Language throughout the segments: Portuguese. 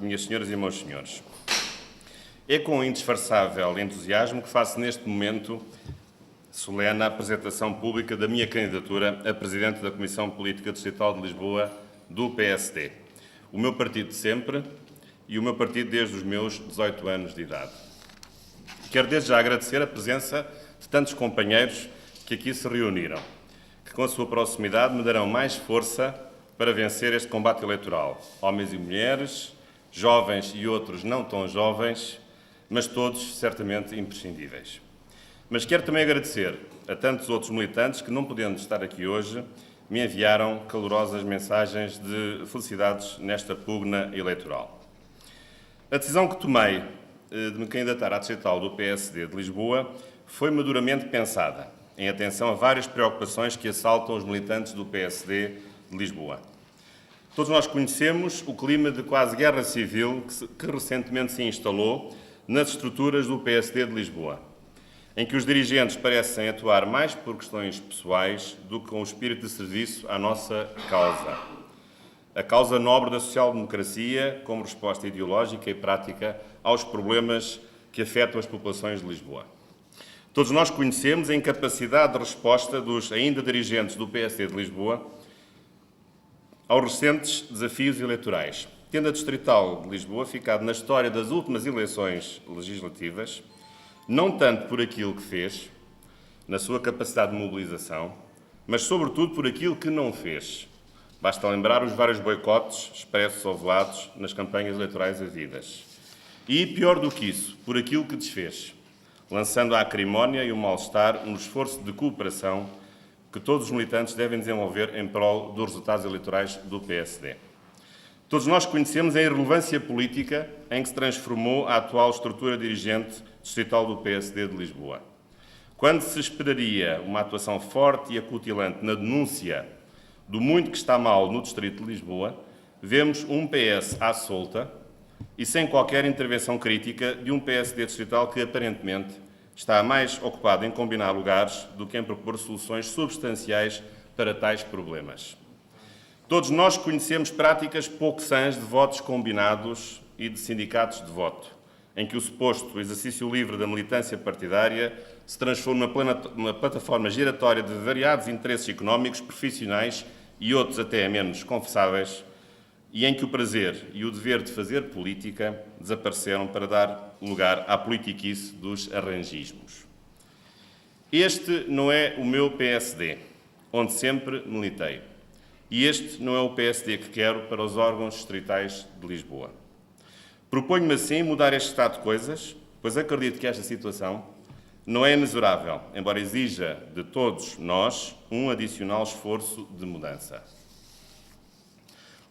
minhas senhoras e meus senhores. É com indisfarçável entusiasmo que faço neste momento solene a apresentação pública da minha candidatura a Presidente da Comissão Política Distrital de Lisboa, do PSD. O meu partido de sempre e o meu partido desde os meus 18 anos de idade. Quero desde já agradecer a presença de tantos companheiros que aqui se reuniram, que com a sua proximidade me darão mais força para vencer este combate eleitoral. Homens e mulheres, jovens e outros não tão jovens, mas todos certamente imprescindíveis. Mas quero também agradecer a tantos outros militantes que, não podendo estar aqui hoje, me enviaram calorosas mensagens de felicidades nesta pugna eleitoral. A decisão que tomei de me candidatar à distrital do PSD de Lisboa foi maduramente pensada, em atenção a várias preocupações que assaltam os militantes do PSD de Lisboa. Todos nós conhecemos o clima de quase guerra civil que recentemente se instalou nas estruturas do PSD de Lisboa, em que os dirigentes parecem atuar mais por questões pessoais do que com o espírito de serviço à nossa causa. A causa nobre da social-democracia como resposta ideológica e prática aos problemas que afetam as populações de Lisboa. Todos nós conhecemos a incapacidade de resposta dos ainda dirigentes do PSD de Lisboa aos recentes desafios eleitorais, tendo a distrital de Lisboa ficado na história das últimas eleições legislativas, não tanto por aquilo que fez, na sua capacidade de mobilização, mas sobretudo por aquilo que não fez. Basta lembrar os vários boicotes expressos ou velados nas campanhas eleitorais havidas. E, pior do que isso, por aquilo que desfez, lançando a acrimónia e o mal-estar no esforço de cooperação que todos os militantes devem desenvolver em prol dos resultados eleitorais do PSD. Todos nós conhecemos a irrelevância política em que se transformou a atual estrutura dirigente distrital do PSD de Lisboa. Quando se esperaria uma atuação forte e acutilante na denúncia do muito que está mal no distrito de Lisboa, vemos um PS à solta e sem qualquer intervenção crítica de um PSD distrital que, aparentemente, está mais ocupado em combinar lugares do que em propor soluções substanciais para tais problemas. Todos nós conhecemos práticas pouco sãs de votos combinados e de sindicatos de voto, em que o suposto exercício livre da militância partidária se transforma numa plataforma giratória de variados interesses económicos, profissionais e outros até menos confessáveis, e em que o prazer e o dever de fazer política desapareceram para dar lugar à politiquice dos arranjismos. Este não é o meu PSD, onde sempre militei. E este não é o PSD que quero para os órgãos distritais de Lisboa. Proponho-me assim mudar este estado de coisas, pois acredito que esta situação não é inexorável, embora exija de todos nós um adicional esforço de mudança.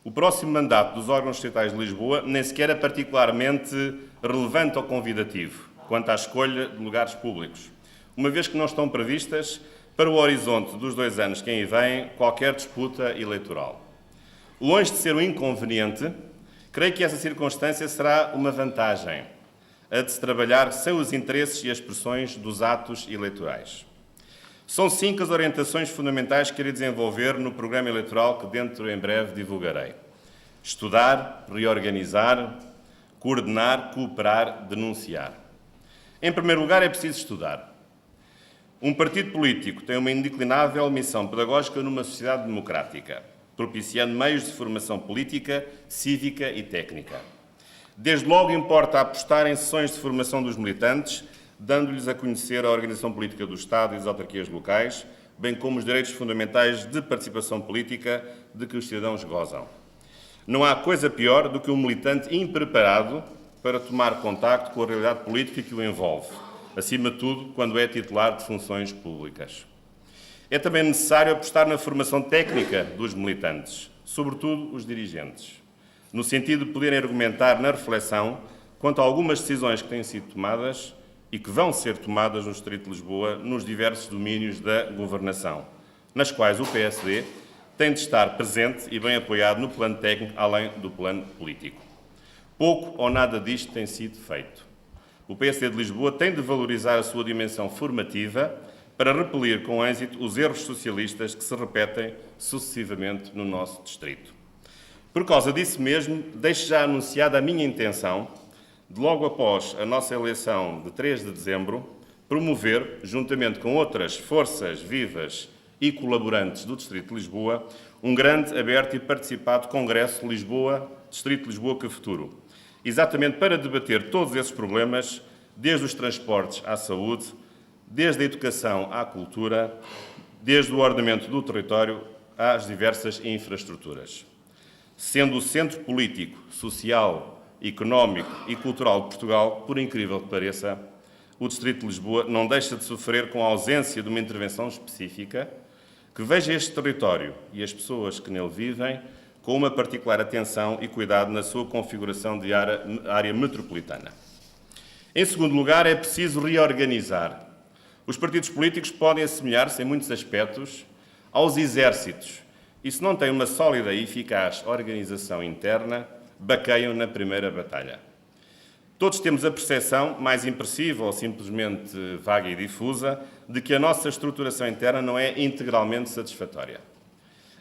O próximo mandato dos órgãos distritais de Lisboa nem sequer é particularmente relevante ou convidativo quanto à escolha de lugares públicos, uma vez que não estão previstas para o horizonte dos 2 anos que aí vêm qualquer disputa eleitoral. Longe de ser um inconveniente, creio que essa circunstância será uma vantagem, a de se trabalhar sem os interesses e as pressões dos atos eleitorais. São 5 as orientações fundamentais que irei desenvolver no programa eleitoral que dentro em breve divulgarei. Estudar, reorganizar, coordenar, cooperar, denunciar. Em primeiro lugar, é preciso estudar. Um partido político tem uma indeclinável missão pedagógica numa sociedade democrática, propiciando meios de formação política, cívica e técnica. Desde logo importa apostar em sessões de formação dos militantes, dando-lhes a conhecer a organização política do Estado e das autarquias locais, bem como os direitos fundamentais de participação política de que os cidadãos gozam. Não há coisa pior do que um militante impreparado para tomar contacto com a realidade política que o envolve, acima de tudo, quando é titular de funções públicas. É também necessário apostar na formação técnica dos militantes, sobretudo os dirigentes, no sentido de poderem argumentar na reflexão quanto a algumas decisões que têm sido tomadas e que vão ser tomadas no Distrito de Lisboa nos diversos domínios da governação, nas quais o PSD tem de estar presente e bem apoiado no plano técnico, além do plano político. Pouco ou nada disto tem sido feito. O PSD de Lisboa tem de valorizar a sua dimensão formativa para repelir com êxito os erros socialistas que se repetem sucessivamente no nosso distrito. Por causa disso mesmo, deixo já anunciada a minha intenção de, logo após a nossa eleição de 3 de dezembro, promover, juntamente com outras forças vivas e colaborantes do Distrito de Lisboa, um grande, aberto e participado Congresso Lisboa, Distrito de Lisboa que Futuro, exatamente para debater todos esses problemas, desde os transportes à saúde, desde a educação à cultura, desde o ordenamento do território às diversas infraestruturas. Sendo o centro político, social, económico e cultural de Portugal, por incrível que pareça, o Distrito de Lisboa não deixa de sofrer com a ausência de uma intervenção específica que veja este território e as pessoas que nele vivem com uma particular atenção e cuidado na sua configuração de área metropolitana. Em segundo lugar, é preciso reorganizar. Os partidos políticos podem assemelhar-se, em muitos aspectos, aos exércitos e, se não têm uma sólida e eficaz organização interna, baqueiam na primeira batalha. Todos temos a percepção, mais impressiva ou simplesmente vaga e difusa, de que a nossa estruturação interna não é integralmente satisfatória.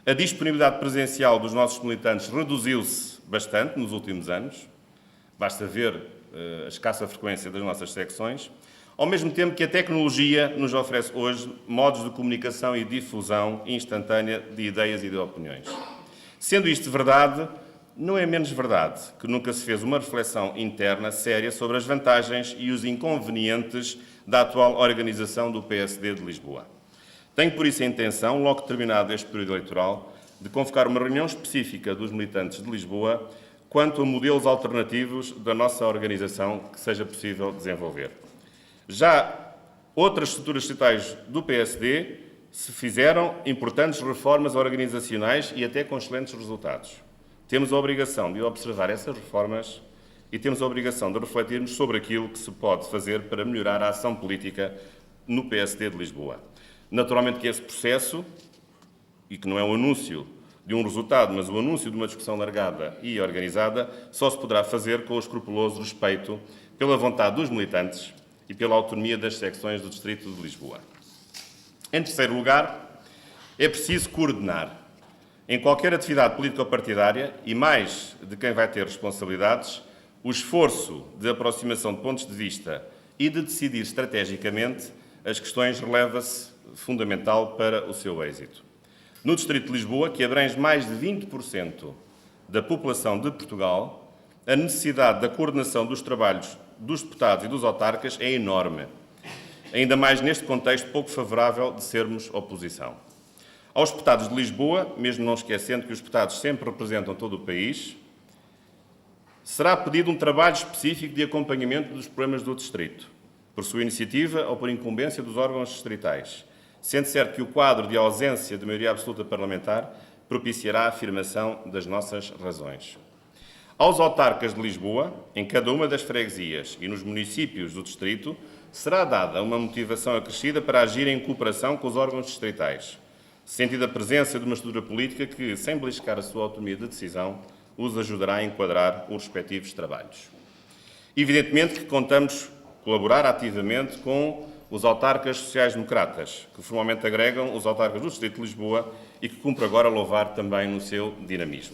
A disponibilidade presencial dos nossos militantes reduziu-se bastante nos últimos anos, basta ver a escassa frequência das nossas secções, ao mesmo tempo que a tecnologia nos oferece hoje modos de comunicação e difusão instantânea de ideias e de opiniões. Sendo isto verdade, não é menos verdade que nunca se fez uma reflexão interna séria sobre as vantagens e os inconvenientes da atual organização do PSD de Lisboa. Tenho, por isso, a intenção, logo terminado este período eleitoral, de convocar uma reunião específica dos militantes de Lisboa quanto a modelos alternativos da nossa organização que seja possível desenvolver. Já outras estruturas estatais do PSD se fizeram importantes reformas organizacionais e até com excelentes resultados. Temos a obrigação de observar essas reformas e temos a obrigação de refletirmos sobre aquilo que se pode fazer para melhorar a ação política no PSD de Lisboa. Naturalmente que esse processo, e que não é um anúncio de um resultado, mas o anúncio de uma discussão largada e organizada, só se poderá fazer com o escrupuloso respeito pela vontade dos militantes e pela autonomia das secções do Distrito de Lisboa. Em terceiro lugar, é preciso coordenar. Em qualquer atividade político-partidária, e mais de quem vai ter responsabilidades, o esforço de aproximação de pontos de vista e de decidir estrategicamente as questões releva-se fundamental para o seu êxito. No Distrito de Lisboa, que abrange mais de 20% da população de Portugal, a necessidade da coordenação dos trabalhos dos deputados e dos autarcas é enorme, ainda mais neste contexto pouco favorável de sermos oposição. Aos deputados de Lisboa, mesmo não esquecendo que os deputados sempre representam todo o país, será pedido um trabalho específico de acompanhamento dos problemas do Distrito, por sua iniciativa ou por incumbência dos órgãos distritais, sendo certo que o quadro de ausência de maioria absoluta parlamentar propiciará a afirmação das nossas razões. Aos autarcas de Lisboa, em cada uma das freguesias e nos municípios do Distrito, será dada uma motivação acrescida para agir em cooperação com os órgãos distritais, sentindo a presença de uma estrutura política que, sem beliscar a sua autonomia de decisão, os ajudará a enquadrar os respectivos trabalhos. Evidentemente que contamos colaborar ativamente com os autarcas sociais-democratas, que formalmente agregam os autarcas do Distrito de Lisboa e que cumpre agora louvar também no seu dinamismo.